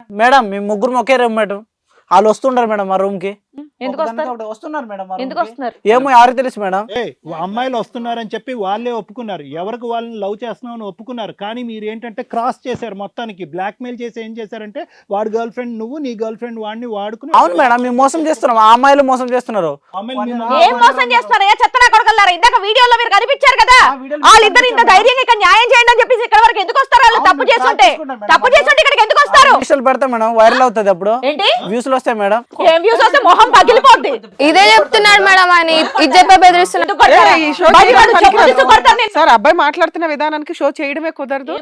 Madam మేము ముగ్గురు ఒకే room madam. వాళ్ళు వస్తుంటారు మేడం మా రూమ్ కి. ఎందుకు వస్తున్నారు మేడం. ఎందుకు వస్తున్నారు? ఏమో ఎవరికి తెలుసు మేడం. అమ్మాయిలు వస్తున్నారని చెప్పి వాళ్ళే ఒప్పుకున్నారు, ఎవరికి వాళ్ళని లవ్ చేస్తున్నామని ఒప్పుకున్నారు. కానీ మీరు ఏంటంటే క్రాస్ చేశారు, మొత్తానికి బ్లాక్ మెయిల్ చేసి ఏం చేశారంటే వాడు గర్ల్ ఫ్రెండ్ నువ్వు, నీ గర్ల్ ఫ్రెండ్ వాడిని వాడుకుని. అవును మేడం, మేము మోసం చేస్తున్నాం, ఆ అమ్మాయిలు మోసం చేస్తున్నారు. ఏం మోసం చేస్తున్నారయ్యా? చెత్తనా కొడగలరా? ఇందాక వీడియోలో మీరు కనిపించారు కదా, వాళ్ళిద్దరు ఇంత ధైర్యంగా ఇక్కడ న్యాయం చేయండి అని చెప్పేసి ఇక్కడ వరకు ఎందుకు వస్తారు? వాళ్ళు తప్పు చేస్తుంటే ఇక్కడికి ఎందుకు వస్తారు? పెడతా మేడం, వైరల్ అవుతుంది అప్పుడు. ఏంటి వ్యూస్ వస్తాయి మేడం? ఏం వ్యూస్ వస్తే మొహం పగిలిపోద్ది. ఇదే చెప్తున్నాడు మేడం ఆయన, ఇది చెప్పే బెదిరిస్తున్నాడు. సార్ అబ్బాయి మాట్లాడుతున్న విధానానికి షో చేయడమే కుదరదు.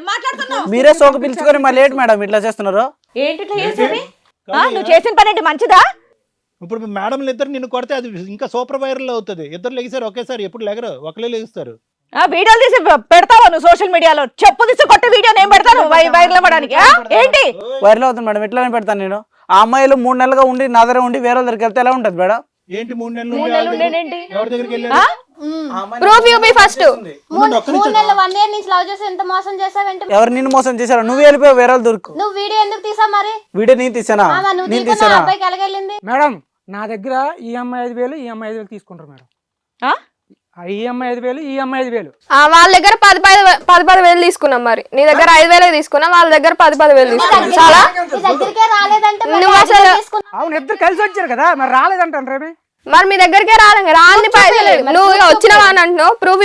మీరే సోకు పిలుచుకొని మళ్ళీ ఏంటి మేడం ఇట్లా చేస్తున్నారు? ఏంటి నువ్వు చేసిన పని ఏంటి మంచిదా? ఇప్పుడు మేడంలు ఇద్దరు నిన్ను కొడితే అది ఇంకా సూపర్ వైరల్ అవుతుంది. ఇద్దరు లెగిసారు ఒకేసారి, ఎప్పుడు లెగరు, ఒకలే లెగిస్తారు. వీడియోలు తీసి పెడతావా నువ్వు సోషల్ మీడియాలో? చెప్పు తీసి కొట్టే వీడియో నేను పెడతాను వైరల్ అవ్వడానికి. ఏంటి వైరల్ అవుతుంది మేడం? ఎట్లా పెడతాను నేను? ఆ అమ్మాయిలు 3 నెలలుగా ఉండి నా దగ్గర ఉండి వేరే దగ్గరికి వెళ్తే ఎలా ఉంటది మేడం? ఏంటి 3 నెలలు ఎవరి దగ్గరికి వెళ్ళారు? ప్రూఫ్ చూపి ఫస్ట్. 3 నెలలు 1 ఇయర్ నుంచి లవ్ చేసి ఎంత మోసం చేసావేంటి? ఎవరు నిన్ను మోసం చేశారు? నువ్వు వెళ్ళిపోయి వేరే దొరుకు. నువ్వు వీడియో ఎందుకు తీసావు మరి? వీడియో నేను తీసానా? నేను తీసానా? అబ్బాయికి ఎలాగెళ్ళింది మేడం? నా దగ్గర ఈ అమ్మాయి 5,000, ఈ అమ్మాయి 5,000 తీసుకుంటారు మేడం. ఈ అమ్మాయి 5,000, ఈ అమ్మాయి 5,000. వాళ్ళ దగ్గర 10,000 తీసుకున్నాం. మరి నీ దగ్గర 5,000 తీసుకున్నా, వాళ్ళ దగ్గర 10,000 తీసుకున్నాం. చాలా దగ్గరికే రాలేదంటే నువ్వు అసలు అవును, ఇద్దరు కలిసి వచ్చారు కదా, మరి రాలేదంటాను రేమే. మరి మీ దగ్గరికే రాని పైసలు నువ్వు వచ్చినావా అని అంటున్నావు. ప్రూఫ్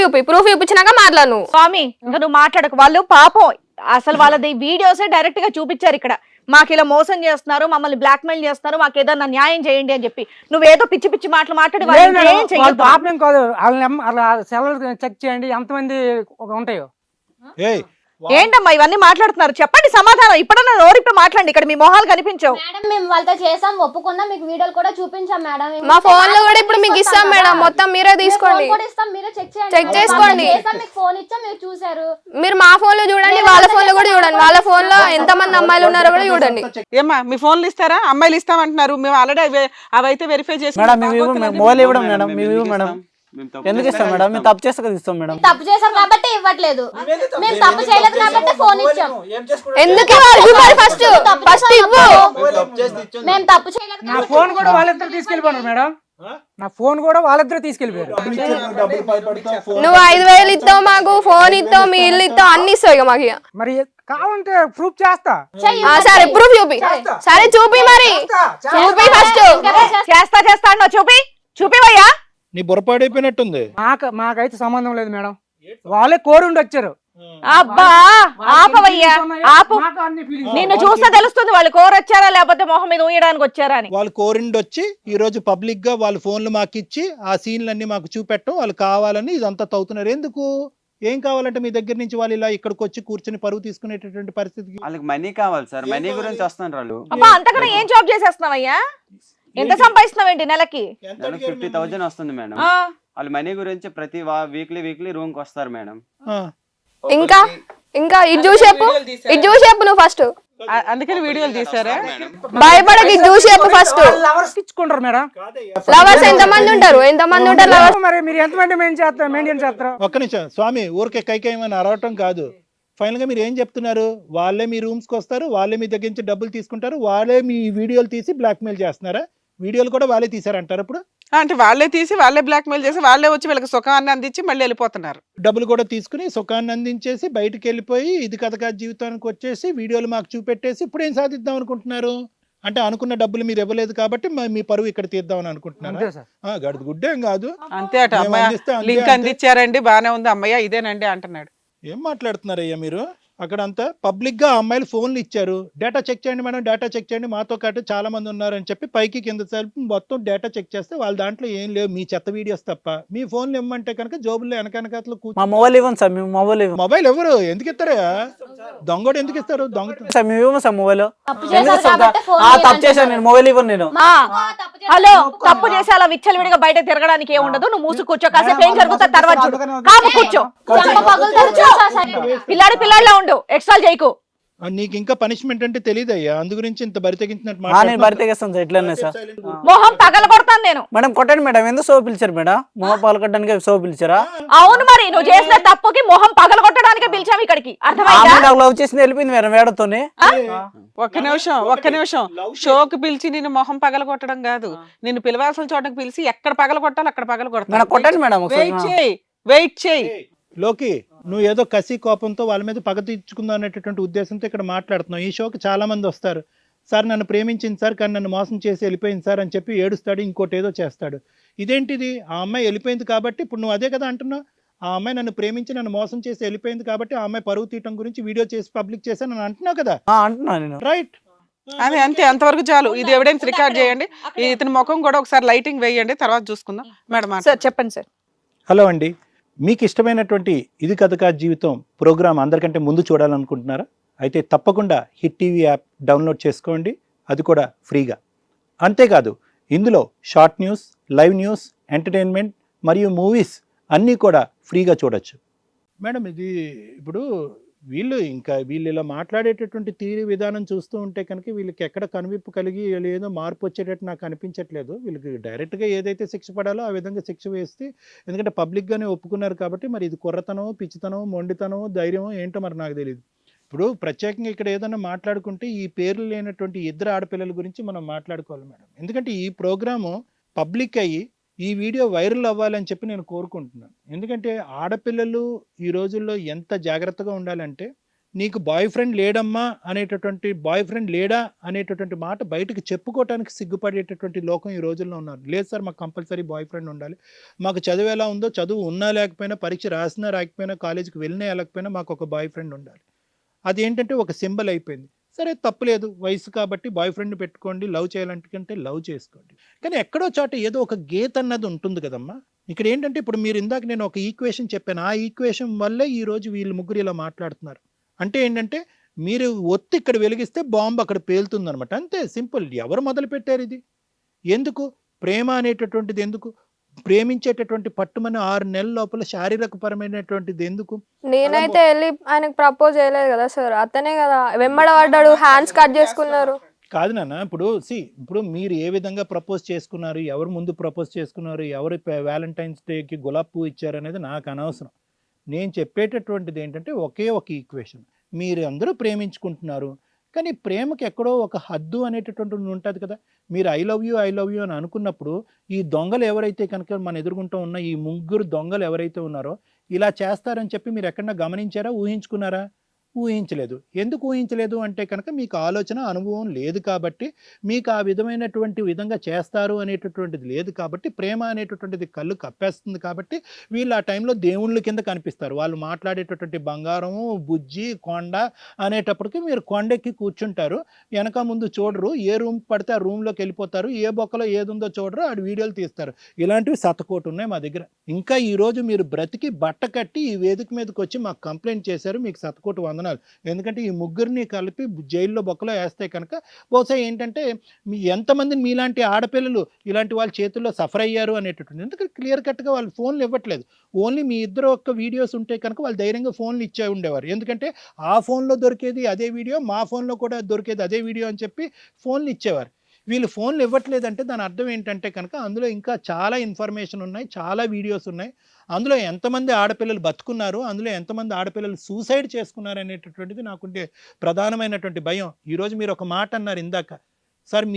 చూపించినాక మాట్లాడు నువ్వు. స్వామి ఇంకా నువ్వు మాట్లాడకు. వాళ్ళు పాపం అసలు వాళ్ళది వీడియోసే డైరెక్ట్ గా చూపించారు ఇక్కడ. మాకు ఇలా మోసం చేస్తున్నారు, మమ్మల్ని బ్లాక్ మెయిల్ చేస్తున్నారు, మాకు ఏదన్నా న్యాయం చేయండి అని చెప్పి నువ్వేదో పిచ్చి పిచ్చి మాటలు మాట్లాడి పాపం కాదు, వాళ్ళ సెలవులు చెక్ చేయండి ఎంతమంది ఉంటాయో. ఏంటమ్మా ఇవన్నీ మాట్లాడుతున్నారు? చెప్పండి సమాధానం. ఇప్పుడన్నా నోరిప్పి మాట్లాడండి, ఇక్కడ మీ మొహాలు కనిపించవు. మేడం మేము వాళ్ళతో చేసాం, ఒప్పుకున్నాం, మీకు వీడియోలు కూడా చూపించాం మేడం. మా ఫోన్ లో కూడా ఇప్పుడు మీకు ఇస్తాం మేడం, మొత్తం మీరే తీసుకోండి, మీరే చెక్ చేసుకోండి. మీకు ఫోన్ ఇచ్చాం, మీరు చూసారు. మీరు మా ఫోన్ లో చూడండి, వాళ్ళ ఫోన్ లో కూడా చూడండి, వాళ్ళ ఫోన్ లో ఎంత మంది అమ్మాయిలు ఉన్నారో కూడా చూడండి. ఏమ్మా మీ ఫోన్లు ఇస్తారా? అమ్మాయిలు ఇస్తామంటున్నారు, మేము ఆల్రెడీ అవైతే వెరిఫై చేసి మొబైల్ ఇవ్వడం మేడం. మేడం ఎందుకు ఇస్తాం మేడం? మేము తప్పు చేస్తే కదా ఇస్తాం మేడం. తప్పు చేశాం కాబట్టి ఇవ్వట్లేదు, మేము తప్పు చేయలేదు కాబట్టి ఫోన్ ఇచ్చాం. ఎందుకు ఫస్ట్ ఇవ్వు. మేము తప్పు చేయలేదు. నా ఫోన్ కూడా వాళ్ళిద్దరు తీసుకెళ్ళిపోయారు మేడం. నా ఫోన్ కూడా వాళ్ళిద్దరు తీసుకెళ్ళిపోయారు. నువ్వు 5,000 ఇస్తావు, మాకు ఫోన్ ఇస్తావు, మీ ఇల్లు ఇస్తావు, అన్ని ఇస్తావు ఇక మాకు. మరి కావాలంటే ప్రూఫ్ చేస్తా. సరే ప్రూఫ్ చూపి. సరే చూపి, మరి చూపి ఫస్ట్. చేస్తా అన్నావు, చూపివయ్యా. నీ బుర్రపాడైపోయినట్టుంది. మాకైతే సంబంధం లేదు మేడం, వాళ్ళే కోరుండి వచ్చారు. అబ్బా ఆపవయ్యా, ఆపు. నిన్ను చూస్తే తెలుస్తుంది వాళ్ళు కోరొచ్చారా లేకపోతే మొహం మీద ఊయడానికి వచ్చారా అని. వాళ్ళు కోరిండి వచ్చి ఈ రోజు పబ్లిక్ గా వాళ్ళ ఫోన్లు మాకు ఇచ్చి ఆ సీన్లన్నీ మాకు చూపెట్టడం, వాళ్ళు కావాలని ఇదంతా తవ్వుతున్నారు. ఎందుకు? ఏం కావాలంటే మీ దగ్గర నుంచి వాళ్ళు ఇలా ఇక్కడికి వచ్చి కూర్చొని పరువు తీసుకునేటటువంటి పరిస్థితి. వాళ్ళకి మనీ కావాలి సార్, మనీ గురించి వస్తున్నారు వాళ్ళు. అబ్బా అంతకన్నా ఏం జాబ్ చేసేస్తున్నావయ్యా? ఎంత సంపాదిస్తున్నావేంటి నెలకి? 50,000 వస్తుంది మేడం. వాళ్ళు మనీ గురించి ప్రతి వీక్లీ రూమ్ కి వస్తారు మేడం. ఇంకా ఇది చూసి చెప్పు నువ్వు ఫస్ట్. అందుకని వీడియోలు తీసారా? భయపడక ఇది చూసి చెప్పు ఫస్ట్. ఇచ్చుకుంటారు మేడం. లవర్స్ ఎంతమంది ఉంటారు లవర్స్? మరి మీరు ఎంతమంది మెయింటైన్ చేస్తారు? ఒక్క నిమిషం స్వామి, ఊరికే కైకేమని అరవటం కాదు. ఫైనల్ గా మీరు ఏం చెప్తున్నారు? వాళ్ళే మీ రూమ్స్ కి వస్తారు, వాళ్ళే మీ దగ్గర నుంచి డబ్బులు తీసుకుంటారు, వాళ్ళే మీ వీడియోలు తీసి బ్లాక్ మెయిల్ చేస్తున్నారా? వీడియోలు కూడా వాళ్ళే తీసారంటారు ఇప్పుడు? అంటే వాళ్ళే తీసి వాళ్ళే బ్లాక్ మెయిల్ చేసి వాళ్ళే వచ్చి వీళ్ళకి సుఖాన్ని అందించి మళ్ళీ వెళ్ళిపోతున్నారు. డబ్బులు కూడా తీసుకుని సుఖాన్ని అందించేసి బయటకు వెళ్ళిపోయి ఇది కథ జీవితానికి వచ్చేసి వీడియోలు మాకు చూపెట్టేసి ఇప్పుడు ఏం సాధిద్దాం అనుకుంటున్నారు? అంటే అనుకున్న డబ్బులు మీరు ఇవ్వలేదు కాబట్టి మీ పరువు ఇక్కడ తీద్దామని అనుకుంటున్నారు. గడుదు గుడ్డేం కాదు. అంతే అట. అమ్మయ్య లింక్ అందించారండి, బానే ఉంది అమ్మయ్య ఇదేనండి అంటున్నాడు. ఏం మాట్లాడుతున్నారయ్యా మీరు? అక్కడ అంతా పబ్లిక్ గా అమ్మాయిలు ఫోన్లు ఇచ్చారు, డేటా చెక్ చేయండి మేడం, డేటా చెక్ చేయండి, మాతో పాటు చాలా మంది ఉన్నారని చెప్పి పైకి కింద మొత్తం డేటా చెక్ చేస్తే వాళ్ళ దాంట్లో ఏం లేవు, మీ చెత్త వీడియోస్ తప్ప. మీ ఫోన్లు ఇవ్వమంటే కనుక జోబుల్లో వెనకనకట్లు మొబైల్ ఇవ్వండి సార్. మేము మొబైల్ ఎవరు ఎందుకు ఇస్తారా? దొంగడు ఎందుకు ఇస్తారు? దొంగ మేము ఇవ్వము సార్ మొబైల్. తప్పు చేశాను నేను, మొబైల్ ఇవ్వను నేను. హలో, తప్పు చేసి అలా విచ్చలవిడిగా బయట తిరగడానికి ఏముండదు. నువ్వు మూసు కూర్చో, కాసేపు ఏం జరుగుతుంది తర్వాత చూడు. కాము కూర్చో, పిల్లాడిలా ఉండు, ఎక్స్ట్రా చేయకు. నీకు ఇంకా పనిష్మెంట్ అంటే తెలియదయ్యా, అందు గురించి ఇంత బరి తెగించినట్టు నేను మాట్లాడుతున్నావు. బరి తెగేస్తాను సార్ ఎట్లనే సార్. మొహం పగల కొడతాను నేను. మేడం కొట్టండి మేడం, ఎందుకు సో పిలిచారు మేడం? మొహం పగలగొట్టడానికి సో పిలిచారా? అవును మరి నువ్వు చేసిన తప్పుకి మొహం పగల కొట్టడానికి పిలిచాము ఇక్కడికి, అర్థమైందా? నాకు లవ్ చేసింది వెళ్ళిపోయింది మేడం వేడతోనే. ఒక్క నిమిషం షోకి పిలిచి నేను మొహం పగల కొట్టడం కాదు, నిన్ను పిలవాల్సిన చోటకి పిలిచి ఎక్కడ పగల కొట్టాలి అక్కడ పగల మేడం కొట్టండి మేడం ఒకసారి. వెయిట్ చేయి. లోకి నువ్వు ఏదో కసి కోపంతో వాళ్ళ మీద పగ తీర్చుకుందాం అనేటటువంటి ఉద్దేశంతో ఇక్కడ మాట్లాడుతున్నావు. ఈ షోకి చాలా మంది వస్తారు, సార్ నన్ను ప్రేమించింది సార్ కానీ నన్ను మోసం చేసి వెళ్ళిపోయింది సార్ అని చెప్పి ఏడుస్తాడు, ఇంకోటి ఏదో చేస్తాడు. ఇదేంటిది? ఆ అమ్మాయి వెళ్ళిపోయింది కాబట్టి ఇప్పుడు నువ్వు అదే కదా అంటున్నావు, ఆ అమ్మాయి నన్ను ప్రేమించి నన్ను మోసం చేసి వెళ్ళిపోయింది కాబట్టి ఆ అమ్మాయి పరువు తీయటం గురించి వీడియో చేసి పబ్లిక్ చేసి నన్ను అంటున్నావు కదా. అంటున్నా నేను. రైట్, అదే అంతే, అంతవరకు చాలు. ఇది ఎవిడెన్స్ రికార్డ్ చేయండి, ఇతని ముఖం కూడా ఒకసారి లైటింగ్ వేయండి, తర్వాత చూసుకుందాం. మేడం సార్ చెప్పండి సార్. హలో అండి, మీకు ఇష్టమైనటువంటి ఇది కథ కాదు జీవితం ప్రోగ్రామ్ అందరికంటే ముందు చూడాలనుకుంటున్నారా? అయితే తప్పకుండా హిట్ టీవీ యాప్ డౌన్లోడ్ చేసుకోండి, అది కూడా ఫ్రీగా. అంతేకాదు ఇందులో short news, live news, entertainment మరియు మూవీస్ అన్నీ కూడా ఫ్రీగా చూడొచ్చు. మేడం ఇది ఇప్పుడు వీళ్ళు ఇలా మాట్లాడేటటువంటి తీరు విధానం చూస్తూ ఉంటే కనుక వీళ్ళకి ఎక్కడ కనువిప్పు కలిగి ఏదో మార్పు వచ్చేటట్టు నాకు అనిపించట్లేదు. వీళ్ళకి డైరెక్ట్గా ఏదైతే శిక్ష పడాలో ఆ విధంగా శిక్ష వేస్తే, ఎందుకంటే పబ్లిక్గానే ఒప్పుకున్నారు కాబట్టి మరి ఇది కుర్రతనం, పిచ్చితనం, మొండితనం, ధైర్యం ఏంటో మరి నాకు తెలియదు. ఇప్పుడు ప్రత్యేకంగా ఇక్కడ ఏదైనా మాట్లాడుకుంటే ఈ పేర్లు లేనటువంటి ఇద్దరు ఆడపిల్లల గురించి మనం మాట్లాడుకోవాలి మేడం. ఎందుకంటే ఈ ప్రోగ్రాము పబ్లిక్ అయ్యి ఈ వీడియో వైరల్ అవ్వాలని చెప్పి నేను కోరుకుంటున్నాను. ఎందుకంటే ఆడపిల్లలు ఈ రోజుల్లో ఎంత జాగ్రత్తగా ఉండాలంటే, నీకు బాయ్ ఫ్రెండ్ లేడమ్మా అనేటటువంటి, బాయ్ ఫ్రెండ్ లేడా అనేటటువంటి మాట బయటకు చెప్పుకోవటానికి సిగ్గుపడేటటువంటి లోకం ఈ రోజుల్లో ఉన్నారు. లేదు సార్ మాకు కంపల్సరీ బాయ్ ఫ్రెండ్ ఉండాలి, మాకు చదువు ఎలా ఉందో, చదువు ఉన్నా లేకపోయినా, పరీక్ష రాసినా రాకపోయినా, కాలేజీకి వెళ్ళినా వెళ్ళకపోయినా మాకు ఒక బాయ్ ఫ్రెండ్ ఉండాలి. అదేంటంటే ఒక సింబల్ అయిపోయింది. సరే తప్పులేదు, వయసు కాబట్టి బాయ్ ఫ్రెండ్ పెట్టుకోండి, లవ్ చేయాలంటే లవ్ చేసుకోండి. కానీ ఎక్కడో చోట ఏదో ఒక గీత అన్నది ఉంటుంది కదమ్మా. ఇక్కడ ఏంటంటే ఇప్పుడు మీరు ఇందాక నేను ఒక ఈక్వేషన్ చెప్పాను, ఆ ఈక్వేషన్ వల్లే ఈరోజు వీళ్ళు ముగ్గురు ఇలా మాట్లాడుతున్నారు. అంటే ఏంటంటే మీరు ఒత్తి ఇక్కడ వెలిగిస్తే బాంబు అక్కడ పేలుతుంది అనమాట, అంతే సింపుల్. ఎవరు మొదలు పెట్టారు ఇది? ఎందుకు ప్రేమ అనేటటువంటిది? ఎందుకు ప్రేమించేటటువంటి పట్టుమని 6 నెలల లోపల శారీరక పరమైనటువంటిది ఎందుకు? నేనైతే వెళ్ళి ఆయనకు ప్రపోజ్ చేయలేదు కదా సార్, అతనే కదా వెంబడబడ్డాడు, హ్యాండ్స్ కట్ చేసుకున్నారు. కాదు నాన్న, ఇప్పుడు మీరు ఏ విధంగా ప్రపోజ్ చేసుకున్నారు, ఎవరు ముందు ప్రపోజ్ చేసుకున్నారు, ఎవరు వ్యాలంటైన్స్ డేకి గులాబ్ పువ్వు ఇచ్చారు అనేది నాకు అనవసరం. నేను చెప్పేటటువంటిది ఏంటంటే ఒకే ఒక ఈక్వేషన్. మీరు అందరూ ప్రేమించుకుంటున్నారు, కానీ ప్రేమకి ఎక్కడో ఒక హద్దు అనేటటువంటి ఉంటుంది కదా. మీరు ఐ లవ్ యూ అని అనుకున్నప్పుడు ఈ దొంగలు ఎవరైతే కనుక మన ఎదుర్కొంటూ ఉన్న ఈ ముగ్గురు దొంగలు ఎవరైతే ఉన్నారో ఇలా చేస్తారని చెప్పి మీరు ఎక్కడన్నా గమనించారా, ఊహించుకున్నారా? ఊహించలేదు. ఎందుకు ఊహించలేదు అంటే కనుక మీకు ఆలోచన అనుభవం లేదు కాబట్టి, మీకు ఆ విధమైనటువంటి విధంగా చేస్తారు అనేటటువంటిది లేదు కాబట్టి, ప్రేమ అనేటటువంటిది కళ్ళు కప్పేస్తుంది కాబట్టి వీళ్ళు ఆ టైంలో దేవుళ్ళ కింద కనిపిస్తారు. వాళ్ళు మాట్లాడేటటువంటి బంగారము, బుజ్జి, కొండ అనేటప్పటికి మీరు కొండెక్కి కూర్చుంటారు, వెనక ముందు చూడరు, ఏ రూమ్ పడితే ఆ రూమ్లోకి వెళ్ళిపోతారు, ఏ బొక్కలో ఏది ఉందో చూడరు, ఆడు వీడియోలు తీస్తారు. ఇలాంటివి శతకోటి ఉన్నాయి మా దగ్గర. ఇంకా ఈరోజు మీరు బ్రతికి బట్ట కట్టి ఈ వేదిక మీదకి వచ్చి మాకు కంప్లైంట్ చేశారు, మీకు శతకోటి వందనాలు. ఎందుకంటే ఈ ముగ్గురిని కలిపి జైల్లో బొక్కలో వేస్తే కనుక బహుశా ఏంటంటే ఎంతమంది మీలాంటి ఆడపిల్లలు ఇలాంటి వాళ్ళ చేతుల్లో సఫర్ అయ్యారు అనేటటువంటి. ఎందుకంటే క్లియర్ కట్గా వాళ్ళు ఫోన్లు ఇవ్వట్లేదు, ఓన్లీ మీ ఇద్దరు ఒక్క వీడియోస్ ఉంటే కనుక వాళ్ళు ధైర్యంగా ఫోన్లు ఇచ్చే ఉండేవారు. ఎందుకంటే ఆ ఫోన్లో దొరికేది అదే వీడియో, మా ఫోన్లో కూడా దొరికేది అదే వీడియో అని చెప్పి ఫోన్లు ఇచ్చేవారు. వీళ్ళు ఫోన్లు ఇవ్వట్లేదంటే దాని అర్థం ఏంటంటే కనుక అందులో ఇంకా చాలా ఇన్ఫర్మేషన్ ఉన్నాయి, చాలా వీడియోస్ ఉన్నాయి, అందులో ఎంతమంది ఆడపిల్లలు బతుకున్నారు, అందులో ఎంతమంది ఆడపిల్లలు సూసైడ్ చేసుకున్నారు అనేటటువంటిది నాకుండే ప్రధానమైనటువంటి భయం. ఈరోజు మీరు ఒక మాట అన్నారు ఇందాక, సార్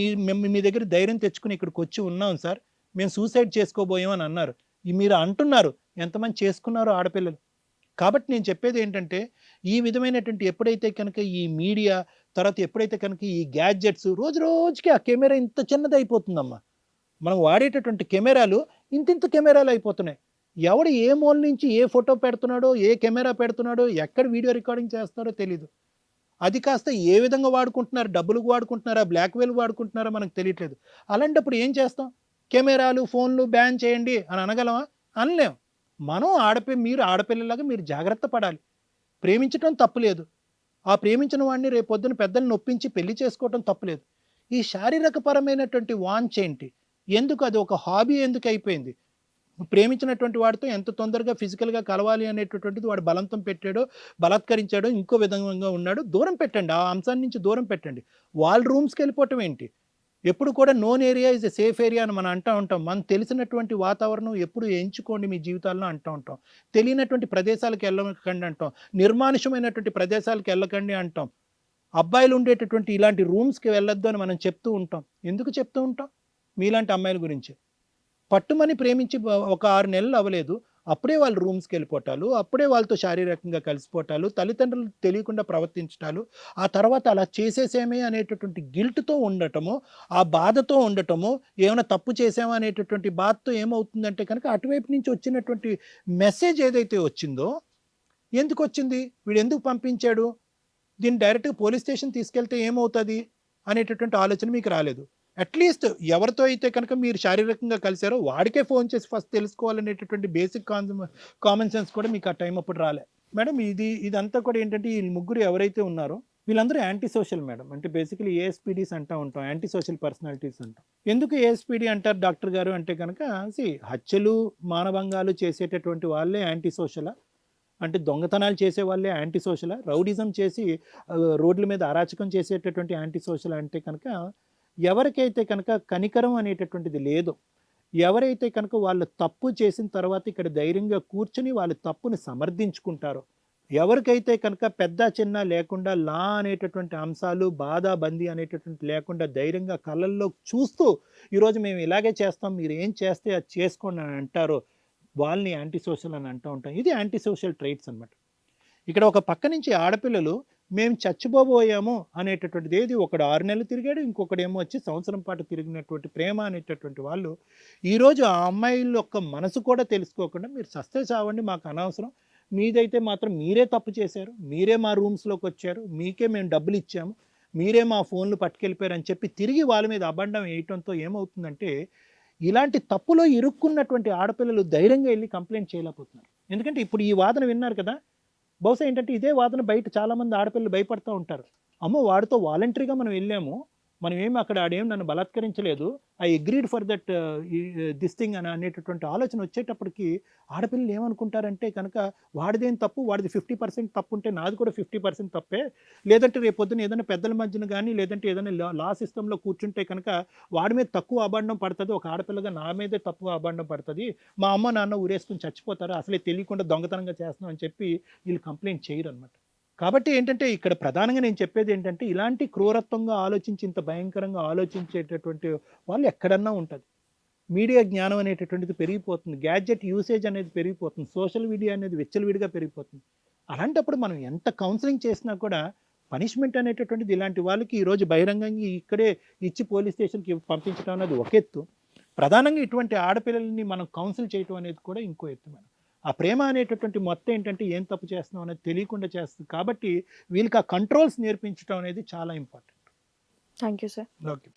మీ దగ్గర ధైర్యం తెచ్చుకుని ఇక్కడికి వచ్చి ఉన్నాం సార్, మేము సూసైడ్ చేసుకోబోయామని అన్నారు. మీరు అంటున్నారు ఎంతమంది చేసుకున్నారో ఆడపిల్లలు. కాబట్టి నేను చెప్పేది ఏంటంటే ఈ విధమైనటువంటి ఎప్పుడైతే కనుక ఈ మీడియా తర్వాత ఎప్పుడైతే కనుక ఈ గ్యాడ్జెట్స్ రోజు రోజుకి ఆ కెమెరా ఇంత చిన్నది అయిపోతుందమ్మా. మనం వాడేటటువంటి కెమెరాలు ఇంత కెమెరాలు అయిపోతున్నాయి. ఎవడు ఏ మూల నుంచి ఏ ఫోటో పెడుతున్నాడో, ఏ కెమెరా పెడుతున్నాడో, ఎక్కడ వీడియో రికార్డింగ్ చేస్తున్నారో తెలీదు. అది కాస్త ఏ విధంగా వాడుకుంటున్నారు, డబ్బులకు వాడుకుంటున్నారా, బ్లాక్మెయిల్ వాడుకుంటున్నారా మనకు తెలియట్లేదు. అలాంటప్పుడు ఏం చేస్తాం? కెమెరాలు, ఫోన్లు బ్యాన్ చేయండి అని అనగలమా? అనలేం. మనం మీరు ఆడపిల్లలాగా మీరు జాగ్రత్త పడాలి. ప్రేమించడం తప్పులేదు, ఆ ప్రేమించిన వాడిని రేపొద్దున పెద్దలు నొప్పించి పెళ్లి చేసుకోవటం తప్పులేదు. ఈ శారీరక పరమైనటువంటి వాంఛ ఏంటి? ఎందుకు అది ఒక హాబీ ఎందుకు అయిపోయింది? ప్రేమించినటువంటి వాడితో ఎంత తొందరగా ఫిజికల్గా కలవాలి అనేటటువంటిది వాడు బలవంతం పెట్టాడో, బలాత్కరించాడో, ఇంకో విధంగా ఉన్నాడో దూరం పెట్టండి. ఆ అంశాన్ని నుంచి దూరం పెట్టండి. వాళ్ళ రూమ్స్కి వెళ్ళిపోవటం ఏంటి? ఎప్పుడు కూడా known area is a safe area అని మనం అంటూ ఉంటాం. మనం తెలిసినటువంటి వాతావరణం ఎప్పుడు ఎంచుకోండి మీ జీవితాల్లో అంటూ ఉంటాం. తెలియనటువంటి ప్రదేశాలకు వెళ్ళకండి అంటాం. నిర్మానుషమైనటువంటి ప్రదేశాలకు వెళ్ళకండి అంటాం. అబ్బాయిలు ఉండేటటువంటి ఇలాంటి రూమ్స్కి వెళ్ళొద్దు అని మనం చెప్తూ ఉంటాం. ఎందుకు చెప్తూ ఉంటాం? మీలాంటి అమ్మాయిల గురించి. పట్టుమని ప్రేమించి ఒక 6 నెలలు అవ్వలేదు, అప్పుడే వాళ్ళు రూమ్స్కి వెళ్ళిపోవటాలు, అప్పుడే వాళ్ళతో శారీరకంగా కలిసిపోవటాలు, తల్లిదండ్రులు తెలియకుండా ప్రవర్తించటాలు, ఆ తర్వాత అలా చేసేసేమే అనేటటువంటి గిల్ట్తో ఉండటము, ఆ బాధతో ఉండటము, ఏమైనా తప్పు చేసామా అనేటటువంటి బాధతో ఏమవుతుందంటే కనుక అటువైపు నుంచి వచ్చినటువంటి మెసేజ్ ఏదైతే వచ్చిందో, ఎందుకు వచ్చింది, వీడు ఎందుకు పంపించాడు, దీన్ని డైరెక్ట్గా పోలీస్ స్టేషన్ తీసుకెళ్తే ఏమవుతుంది అనేటటువంటి ఆలోచన మీకు రాలేదు. అట్లీస్ట్ ఎవరితో అయితే కనుక మీరు శారీరకంగా కలిసారో వాడికే ఫోన్ చేసి ఫస్ట్ తెలుసుకోవాలనేటటువంటి బేసిక్ కామన్ సెన్స్ కూడా మీకు ఆ టైం అప్పుడు రాలే. మేడం ఇదంతా కూడా ఏంటంటే ఈ ముగ్గురు ఎవరైతే ఉన్నారో వీళ్ళందరూ యాంటీ సోషల్ మేడం. అంటే బేసికలీ ఏఎస్పీడీస్ అంటూ ఉంటాం, యాంటీ సోషల్ పర్సనాలిటీస్ అంటాం. ఎందుకు ఏఎస్పీడీ అంటారు డాక్టర్ గారు అంటే కనుక హత్యలు మానభంగాలు చేసేటటువంటి వాళ్ళే యాంటీ సోషలా, అంటే దొంగతనాలు చేసే వాళ్ళే యాంటీ సోషలా, రౌడిజం చేసి రోడ్ల మీద అరాచకం చేసేటటువంటి యాంటీ సోషల్ అంటే కనుక ఎవరికైతే కనుక కనికరం అనేటటువంటిది లేదో, ఎవరైతే కనుక వాళ్ళు తప్పు చేసిన తర్వాత ఇక్కడ ధైర్యంగా కూర్చుని వాళ్ళ తప్పుని సమర్థించుకుంటారో, ఎవరికైతే కనుక పెద్ద చిన్న లేకుండా లా అనేటటువంటి అంశాలు, బాధ బందీ అనేటటువంటి లేకుండా ధైర్యంగా కళ్ళల్లో చూస్తూ ఈరోజు మేము ఇలాగే చేస్తాం, మీరు ఏం చేస్తే అది చేసుకోండి అని అంటారో వాళ్ళని యాంటీ సోషల్ అని అంటూ ఉంటాం. ఇది యాంటీ సోషల్ ట్రైట్స్ అనమాట. ఇక్కడ ఒక పక్క నుంచి ఆడపిల్లలు మేము చచ్చిపోబోయాము అనేటటువంటిది ఏది, ఒకడు 6 నెలలు తిరిగాడు, ఇంకొకడేమో వచ్చి సంవత్సరం పాటు తిరిగినటువంటి ప్రేమ అనేటటువంటి వాళ్ళు ఈరోజు ఆ అమ్మాయిల యొక్క మనసు కూడా తెలుసుకోకుండా మీరు సస్తే చావండి మాకు అనవసరం, మీదైతే మాత్రం మీరే తప్పు చేశారు, మీరే మా రూమ్స్లోకి వచ్చారు, మీకే మేము డబ్బులు ఇచ్చాము, మీరే మా ఫోన్లు పట్టుకెళ్ళిపోయారు అని చెప్పి తిరిగి వాళ్ళ మీద అబండం వేయటంతో ఏమవుతుందంటే ఇలాంటి తప్పులో ఇరుక్కున్నటువంటి ఆడపిల్లలు ధైర్యంగా వెళ్ళి కంప్లైంట్ చేయలేకపోతున్నారు. ఎందుకంటే ఇప్పుడు ఈ వాదన విన్నారు కదా, బహుశా ఏంటంటే ఇదే వాదన బయట చాలామంది ఆడపిల్లలు భయపడుతూ ఉంటారు. అమ్మో వాడితో వాలంటరీగా మనం వెళ్ళాము, మనం ఏమి అక్కడ ఆడేం నన్ను బలాత్కరించలేదు, I agreed for that this thing అని అనేటటువంటి ఆలోచన వచ్చేటప్పటికి ఆడపిల్లలు ఏమనుకుంటారంటే కనుక వాడిదేం తప్పు, వాడిది 50% తప్పు ఉంటే నాది కూడా 50% తప్పే, లేదంటే రేపు పొద్దున ఏదైనా పెద్దల మధ్యన కానీ లేదంటే ఏదైనా లా సిస్టంలో కూర్చుంటే కనుక వాడి మీద తక్కువ అభాండం పడుతుంది, ఒక ఆడపిల్లగా నా మీదే తక్కువ అభాండం పడుతుంది, మా అమ్మ నాన్న ఊరేసుకుని చచ్చిపోతారు, అసలే తెలియకుండా దొంగతనంగా చేస్తున్నాం అని చెప్పి వీళ్ళు కంప్లైంట్ చేయరు అనమాట. కాబట్టి ఏంటంటే ఇక్కడ ప్రధానంగా నేను చెప్పేది ఏంటంటే ఇలాంటి క్రూరత్వంగా ఆలోచించి ఇంత భయంకరంగా ఆలోచించేటటువంటి వాళ్ళు ఎక్కడన్నా ఉంటుంది. మీడియా జ్ఞానం అనేటటువంటిది పెరిగిపోతుంది, గ్యాడ్జెట్ యూసేజ్ అనేది పెరిగిపోతుంది, సోషల్ మీడియా అనేది విచ్చలవిడిగా పెరిగిపోతుంది. అలాంటప్పుడు మనం ఎంత కౌన్సిలింగ్ చేసినా కూడా పనిష్మెంట్ అనేటటువంటిది ఇలాంటి వాళ్ళకి ఈరోజు బహిరంగంగా ఇక్కడే ఇచ్చి పోలీస్ స్టేషన్కి పంపించడం అనేది ఒక ఎత్తు, ప్రధానంగా ఇటువంటి ఆడపిల్లల్ని మనం కౌన్సిల్ చేయటం అనేది కూడా ఇంకో ఎత్తు. మనం ఆ ప్రేమ అనేటటువంటి మొత్తం ఏంటంటే ఏం తప్పు చేస్తున్నాం అనేది తెలియకుండా చేస్తుంది. కాబట్టి వీళ్ళకి ఆ కంట్రోల్స్ నేర్పించడం అనేది చాలా important. Thank you sir. Okay.